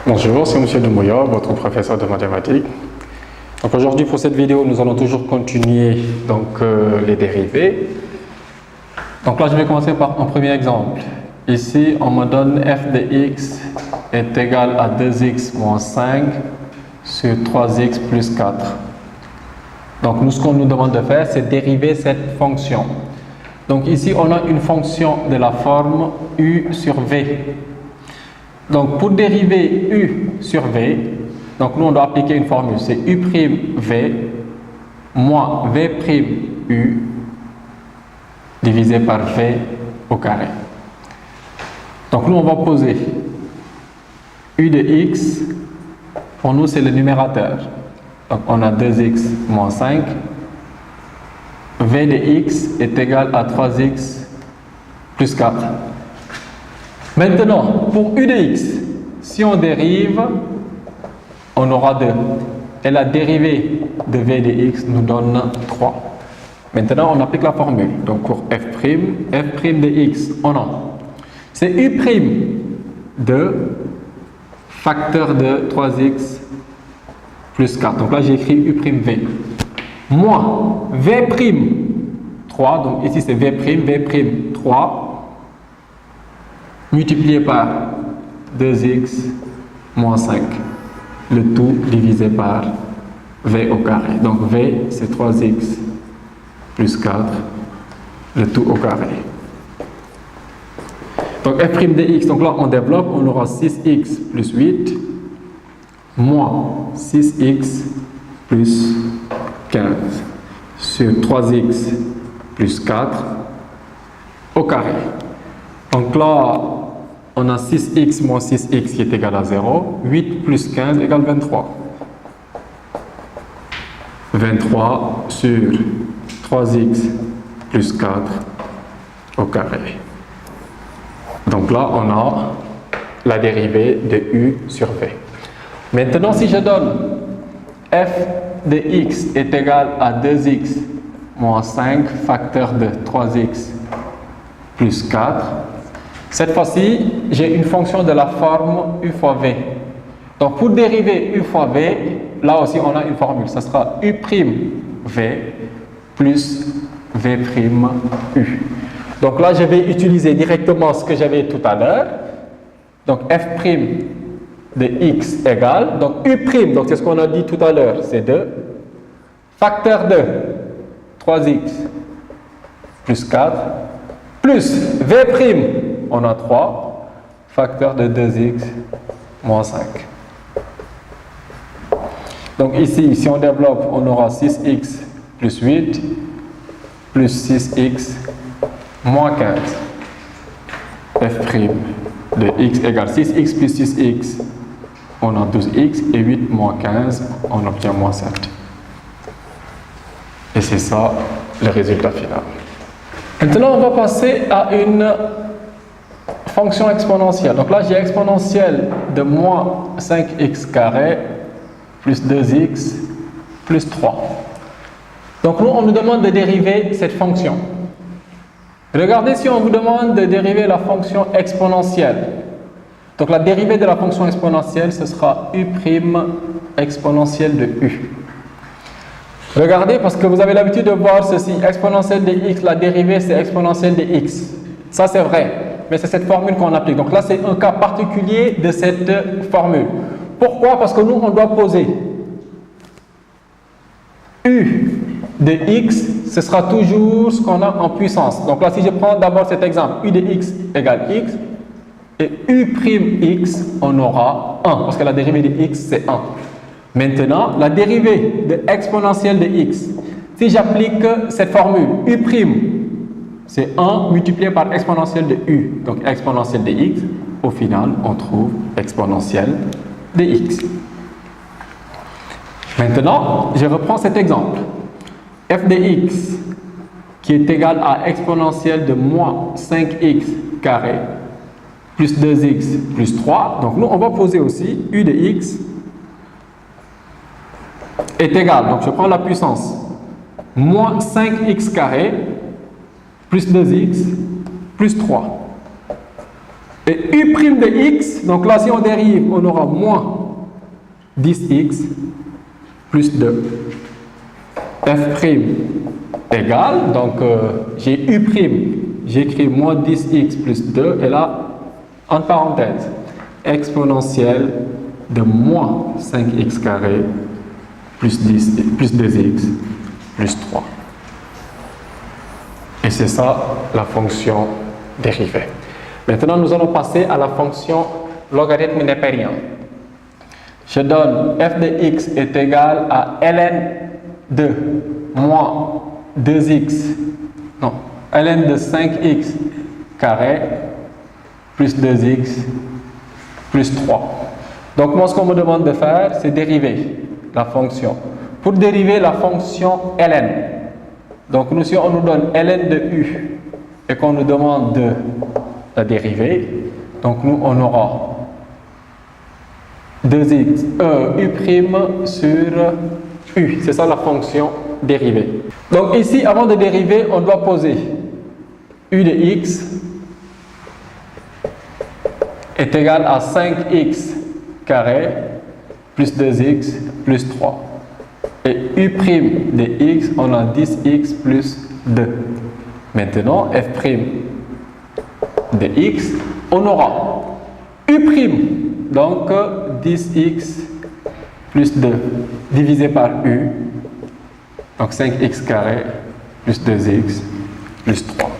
Bonjour, c'est M. Doumbouya, votre professeur de mathématiques. Donc aujourd'hui pour cette vidéo, nous allons toujours continuer les dérivés. Donc là, je vais commencer par un premier exemple. Ici, on me donne f de x est égal à 2x moins 5 sur 3x plus 4. Donc nous, ce qu'on nous demande de faire, c'est dériver cette fonction. Donc ici, on a une fonction de la forme u sur v. Donc pour dériver u sur v, donc nous on doit appliquer une formule, c'est u'v moins v'u divisé par v au carré. Donc nous on va poser u de x, pour nous c'est le numérateur. Donc on a 2x moins 5, v de x est égal à 3x plus 4. Maintenant, pour u de x, si on dérive, on aura 2. Et la dérivée de v de x nous donne 3. Maintenant, on applique la formule. Donc, pour f' de x, on a. C'est u' de facteur de 3x plus 4. Donc là, j'ai écrit u'v. Moins v', 3. Donc ici, c'est v', 3. Multiplié par 2x moins 5, le tout divisé par v au carré. Donc v c'est 3x plus 4, le tout au carré. Donc f' de x, donc là on développe, on aura 6x plus 8 moins 6x plus 15 sur 3x plus 4 au carré. Donc là, on a 6x moins 6x qui est égal à 0. 8 plus 15 égale 23. 23 sur 3x plus 4 au carré. Donc là, on a la dérivée de u sur v. Maintenant, si je donne f de x est égal à 2x moins 5 facteur de 3x plus 4, cette fois-ci, j'ai une fonction de la forme u fois v. Donc, pour dériver u fois v, là aussi, on a une formule. Ça sera u'v plus v'u. Donc là, je vais utiliser directement ce que j'avais tout à l'heure. Donc, f' de x égale, donc u', donc c'est ce qu'on a dit tout à l'heure, c'est 2, facteur de 3x plus 4, plus v', on a 3, facteur de 2x moins 5. Donc ici, si on développe, on aura 6x plus 8, plus 6x moins 15. f' de x égale 6x plus 6x, on a 12x, et 8 moins 15, on obtient moins 7. Et c'est ça le résultat final. Maintenant, on va passer à une fonction exponentielle. Donc là, j'ai exponentielle de moins 5x carré plus 2x plus 3. Donc nous, on nous demande de dériver cette fonction. Regardez si on vous demande de dériver la fonction exponentielle. Donc la dérivée de la fonction exponentielle, ce sera u' exponentielle de u. Regardez, parce que vous avez l'habitude de voir ceci, exponentielle de x, la dérivée c'est exponentielle de x. Ça c'est vrai, mais c'est cette formule qu'on applique. Donc là c'est un cas particulier de cette formule. Pourquoi? Parce que nous on doit poser u de x, ce sera toujours ce qu'on a en puissance. Donc là si je prends d'abord cet exemple, u de x égale x, et u'x, on aura 1, parce que la dérivée de x c'est 1. Maintenant, la dérivée de exponentielle de x, si j'applique cette formule, u', c'est 1 multiplié par exponentielle de u, donc exponentielle de x, au final, on trouve exponentielle de x. Maintenant, je reprends cet exemple. f de x qui est égal à exponentielle de moins 5x carré plus 2x plus 3. Donc nous, on va poser aussi u de x est égal, donc je prends la puissance, moins 5x carré plus 2x plus 3. Et u' de x, donc là si on dérive, on aura moins 10x plus 2. F' égale, donc j'ai u', j'écris moins 10x plus 2, et là, entre parenthèses, exponentielle de moins 5x carré plus 2x plus 3. Et c'est ça la fonction dérivée. Maintenant, nous allons passer à la fonction logarithme népérien. Je donne f de x est égal à ln de moins 2x, non, ln de 5x carré plus 2x plus 3. Donc moi, ce qu'on me demande de faire, c'est dériver la fonction. Pour dériver la fonction ln, donc nous, si on nous donne ln de u et qu'on nous demande de la dériver, donc nous, on aura 2x, u' sur u. C'est ça la fonction dérivée. Donc ici, avant de dériver, on doit poser u de x est égal à 5x carré plus 2x plus 3. Et u' de x, on a 10x plus 2. Maintenant, f' de x, on aura u', donc 10x plus 2 divisé par u, donc 5x carré plus 2x plus 3.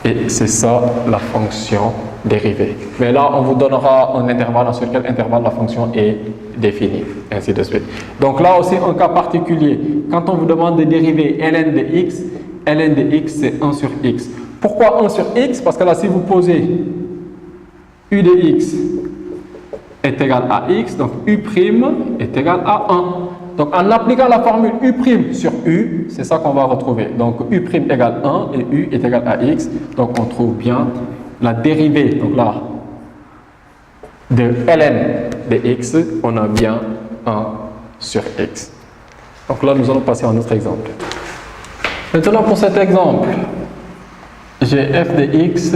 Et c'est ça la fonction dérivée. Mais là, on vous donnera un intervalle sur quel intervalle la fonction est définie, ainsi de suite. Donc là aussi, un cas particulier, quand on vous demande de dériver ln de x, c'est 1 sur x. Pourquoi 1 sur x? Parce que là, si vous posez u de x est égal à x, donc u' est égal à 1. Donc en appliquant la formule u' sur u, c'est ça qu'on va retrouver. Donc u' égale 1 et u est égal à x. Donc on trouve bien la dérivée, donc là, de ln de x, on a bien 1 sur x. Donc là, nous allons passer à un autre exemple. Maintenant, pour cet exemple, j'ai f de x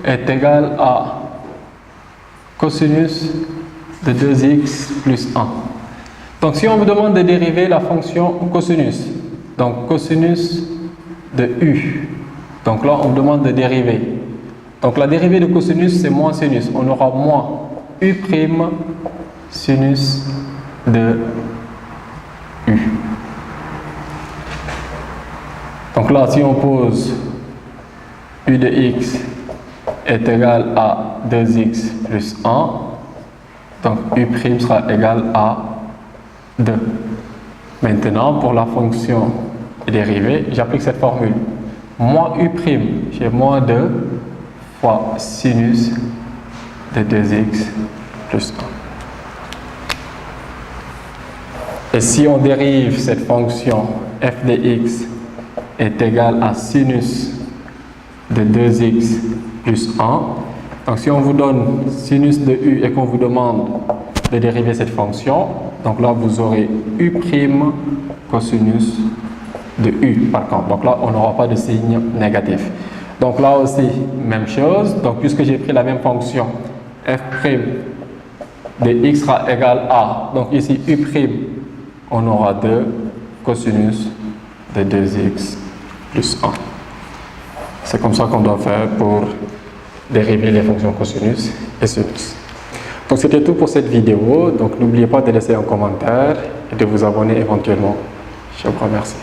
est égal à cosinus de 2x plus 1. Donc si on vous demande de dériver la fonction cosinus, donc cosinus de u, donc là on vous demande de dériver. Donc la dérivée de cosinus c'est moins sinus, on aura moins u' sinus de u. Donc là si on pose u de x est égal à 2x plus 1, donc u' sera égal à 2. Maintenant, pour la fonction dérivée, j'applique cette formule. Moins u', j'ai moins 2 fois sinus de 2x plus 1. Et si on dérive cette fonction f de x est égal à sinus de 2x plus 1, donc si on vous donne sinus de u et qu'on vous demande de dériver cette fonction, donc là vous aurez u' cosinus de u par contre. Donc là on n'aura pas de signe négatif. Donc là aussi même chose. Donc puisque j'ai pris la même fonction, f' de x sera égal à, donc ici u', on aura 2 cosinus de 2x plus 1. C'est comme ça qu'on doit faire pour dériver les fonctions cosinus et sinus. Donc c'était tout pour cette vidéo. Donc n'oubliez pas de laisser un commentaire et de vous abonner éventuellement. Je vous remercie.